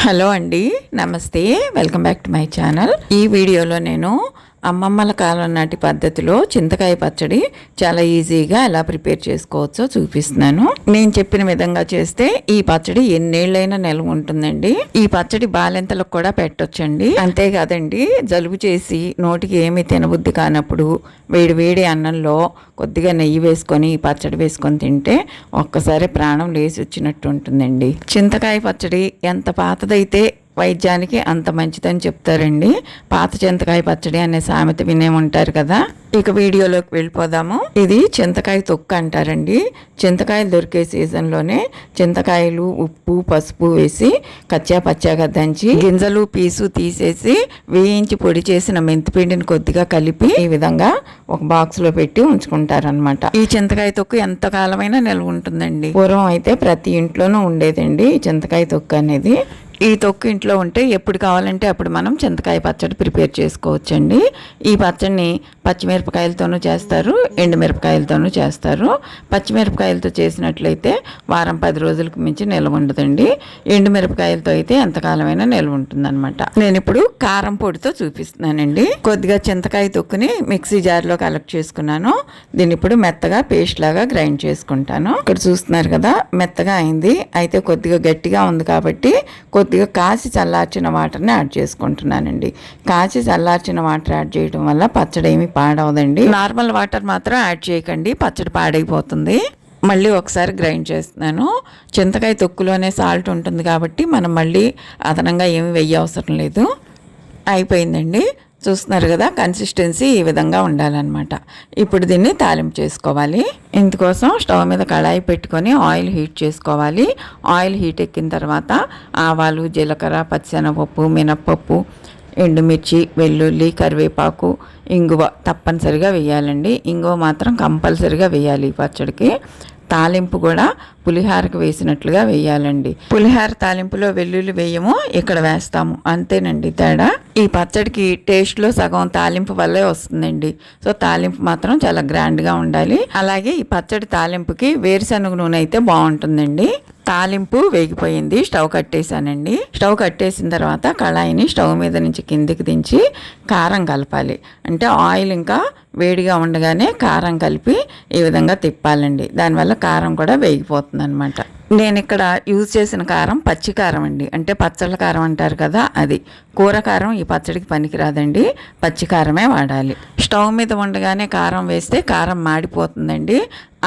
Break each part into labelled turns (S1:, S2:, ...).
S1: Hello అండి, నమస్తే. Welcome back to my channel. ఈ వీడియోలో నేను అమ్మమ్మల కాలం నాటి పద్ధతిలో చింతకాయ పచ్చడి చాలా ఈజీగా ఎలా ప్రిపేర్ చేసుకోవచ్చో చూపిస్తున్నాను. నేను చెప్పిన విధంగా చేస్తే ఈ పచ్చడి ఎన్నేళ్ళైనా నిల్వ ఉంటుందండి. ఈ పచ్చడి బాలెంతలకు కూడా పెట్టొచ్చండి. అంతేకాదండి, జలుబు చేసి నోటికి ఏమీ తినబుద్ధి కానప్పుడు వేడి వేడి అన్నంలో కొద్దిగా నెయ్యి వేసుకొని ఈ పచ్చడి వేసుకొని తింటే ఒక్కసారి ప్రాణం లేచి వచ్చినట్టు ఉంటుందండి. చింతకాయ పచ్చడి ఎంత పాతదైతే వైద్యానికి అంత మంచిదని చెప్తారండి. పాత చింతకాయ పచ్చడి అనే సామెత వినే ఉంటారు కదా. ఇక వీడియోలోకి వెళ్ళిపోదాము. ఇది చింతకాయ తొక్కు అంటారండి. చింతకాయలు దొరికే సీజన్లోనే చింతకాయలు ఉప్పు పసుపు వేసి కచ్చా పచ్చాగా దంచి గింజలు పీసు తీసేసి వేయించి పొడి చేసిన మెంతిపిండిని కొద్దిగా కలిపి ఈ విధంగా ఒక బాక్స్ లో పెట్టి ఉంచుకుంటారనమాట. ఈ చింతకాయ తొక్కు ఎంత కాలమైనా నిల్వ ఉంటుందండి. పూర్వం అయితే ప్రతి ఇంట్లోనూ ఉండేదండి ఈ చింతకాయ తొక్కు అనేది. ఈ తొక్కు ఇంట్లో ఉంటే ఎప్పుడు కావాలంటే అప్పుడు మనం చింతకాయ పచ్చడి ప్రిపేర్ చేసుకోవచ్చండి. ఈ పచ్చడిని పచ్చిమిరపకాయలతోనూ చేస్తారు, ఎండుమిరపకాయలతోనూ చేస్తారు. పచ్చిమిరపకాయలతో చేసినట్లయితే వారం 10 రోజులకు మించి నిల్వ ఉండదండి. ఎండుమిరపకాయలతో అయితే ఎంతకాలమైనా నిల్వ ఉంటుందన్నమాట. నేను ఇప్పుడు కారం పొడితో చూపిస్తున్నానండి. కొద్దిగా చింతకాయ తొక్కుని మిక్సీ జార్లో కలెక్ట్ చేసుకున్నాను. దీన్ని ఇప్పుడు మెత్తగా పేస్ట్ లాగా గ్రైండ్ చేసుకుంటాను. ఇక్కడ చూస్తున్నారు కదా, మెత్తగా అయింది. అయితే కొద్దిగా గట్టిగా ఉంది కాబట్టి కొద్దిగా కాచి చల్లార్చిన వాటర్ని యాడ్ చేసుకుంటున్నానండి. కాచి చల్లార్చిన వాటర్ యాడ్ చేయడం వల్ల పచ్చడి ఏమి పాడవదండి. నార్మల్ వాటర్ మాత్రం యాడ్ చేయకండి, పచ్చడి పాడైపోతుంది. మళ్ళీ ఒకసారి గ్రైండ్ చేస్తున్నాను. చింతకాయ తొక్కులోనే సాల్ట్ ఉంటుంది కాబట్టి మనం మళ్ళీ అదనంగా ఏమి వెయ్య అవసరం లేదు. అయిపోయిందండి. చూస్తున్నారు కదా, కన్సిస్టెన్సీ ఈ విధంగా ఉండాలన్నమాట. ఇప్పుడు దీన్ని తాలింపు చేసుకోవాలి. ఇందుకోసం స్టవ్ మీద కళాయి పెట్టుకొని ఆయిల్ హీట్ చేసుకోవాలి. ఆయిల్ హీట్ ఎక్కిన తర్వాత ఆవాలు, జీలకర్ర, పచ్చిశనగపప్పు, మినప్పప్పు, ఎండుమిర్చి, వెల్లుల్లి, కరివేపాకు, ఇంగువ తప్పనిసరిగా వేయాలండి. ఇంగువ మాత్రం కంపల్సరిగా వేయాలి ఈ పచ్చడికి. తాలింపు కూడా పులిహారకు వేసినట్లుగా వేయాలండి. పులిహార తాలింపులో వెల్లుల్లి వేయము, ఇక్కడ వేస్తాము, అంతేనండి తేడా. ఈ పచ్చడికి టేస్ట్లో సగం తాలింపు వల్లే వస్తుందండి. సో తాలింపు మాత్రం చాలా గ్రాండ్గా ఉండాలి. అలాగే ఈ పచ్చడి తాలింపుకి వేరుశనగ నూనె అయితే బాగుంటుందండి. తాలింపు వేగిపోయింది, స్టవ్ కట్టేశానండి. స్టవ్ కట్టేసిన తర్వాత కళాయిని స్టవ్ మీద నుంచి కిందికి దించి కారం కలపాలి. అంటే ఆయిల్ ఇంకా వేడిగా ఉండగానే కారం కలిపి ఈ విధంగా తిప్పాలండి. దానివల్ల కారం కూడా వేగిపోతుంది అనమాట. నేను ఇక్కడ యూజ్ చేసిన కారం పచ్చి కారం అండి. అంటే పచ్చళ్ళ కారం అంటారు కదా, అది. కూర కారం ఈ పచ్చడికి పనికిరాదండి, పచ్చి కారమే వాడాలి. స్టవ్ మీద ఉండగానే కారం వేస్తే కారం మాడిపోతుందండి.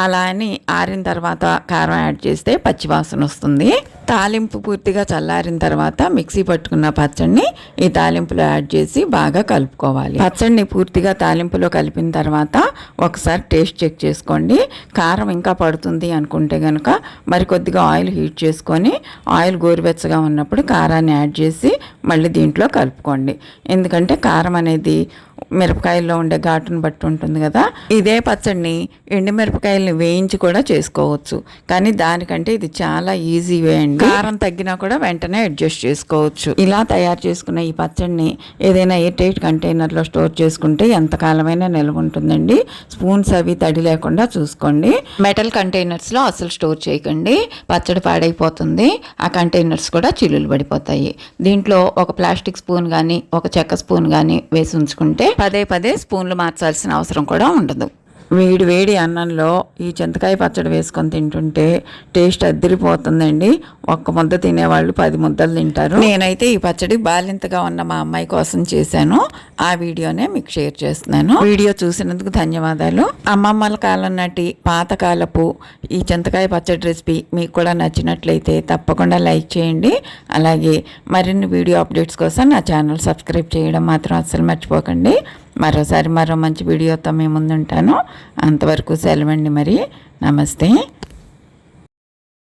S1: అలా అని ఆరిన తర్వాత కారం యాడ్ చేస్తే పచ్చివాసన వస్తుంది. తాలింపు పూర్తిగా చల్లారిన తర్వాత మిక్సీ పట్టుకున్న పచ్చడిని ఈ తాలింపులో యాడ్ చేసి బాగా కలుపుకోవాలి. పచ్చడిని పూర్తిగా తాలింపులో కలిపిన తర్వాత ఒకసారి టేస్ట్ చెక్ చేసుకోండి. కారం ఇంకా పడుతుంది అనుకుంటే కనుక మరికొద్దిగా ఆయిల్ హీట్ చేసుకొని ఆయిల్ గోరువెచ్చగా ఉన్నప్పుడు కారాన్ని యాడ్ చేసి మళ్ళీ దీంట్లో కలుపుకోండి. ఎందుకంటే కారం అనేది మిరపకాయల్లో ఉండే ఘాటును బట్టి ఉంటుంది కదా. ఇదే పచ్చడిని ఎండుమిరపకాయల్ని వేయించి కూడా చేసుకోవచ్చు, కానీ దానికంటే ఇది చాలా ఈజీ వే అండి. కారం తగ్గినా కూడా వెంటనే అడ్జస్ట్ చేసుకోవచ్చు. ఇలా తయారు చేసుకున్న ఈ పచ్చడిని ఏదైనా ఎయిర్ టైట్ కంటైనర్లో స్టోర్ చేసుకుంటే ఎంతకాలమైనా నిల్వ ఉంటుందండి. స్పూన్స్ అవి తడి లేకుండా చూసుకోండి. మెటల్ కంటైనర్స్లో అసలు స్టోర్ చేయకండి, పచ్చడి పాడైపోతుంది. ఆ కంటైనర్స్ కూడా చిల్లులు పడిపోతాయి. దీంట్లో ఒక ప్లాస్టిక్ స్పూన్ కానీ ఒక చెక్క స్పూన్ కానీ వేసి ఉంచుకుంటే పదే పదే స్పూన్లు మార్చాల్సిన అవసరం కూడా ఉండదు. వేడి వేడి అన్నంలో ఈ చింతకాయ పచ్చడి వేసుకొని తింటుంటే టేస్ట్ అద్దరిపోతుందండి. ఒక్క ముద్ద తినేవాళ్ళు 10 ముద్దలు తింటారు. నేనైతే ఈ పచ్చడి బాలింతగా ఉన్న మా అమ్మాయి కోసం చేశాను. ఆ వీడియోనే మీకు షేర్ చేస్తున్నాను. వీడియో చూసినందుకు ధన్యవాదాలు. అమ్మమ్మల కాలం నాటి పాతకాలపు ఈ చింతకాయ పచ్చడి రెసిపీ మీకు కూడా నచ్చినట్లయితే తప్పకుండా లైక్ చేయండి. అలాగే మరిన్ని వీడియో అప్డేట్స్ కోసం నా ఛానల్ సబ్స్క్రైబ్ చేయడం మాత్రం అస్సలు మర్చిపోకండి. మరో మంచి వీడియోతో మేము ముందుంటాను. అంతవరకు సెలవండి మరి. నమస్తే.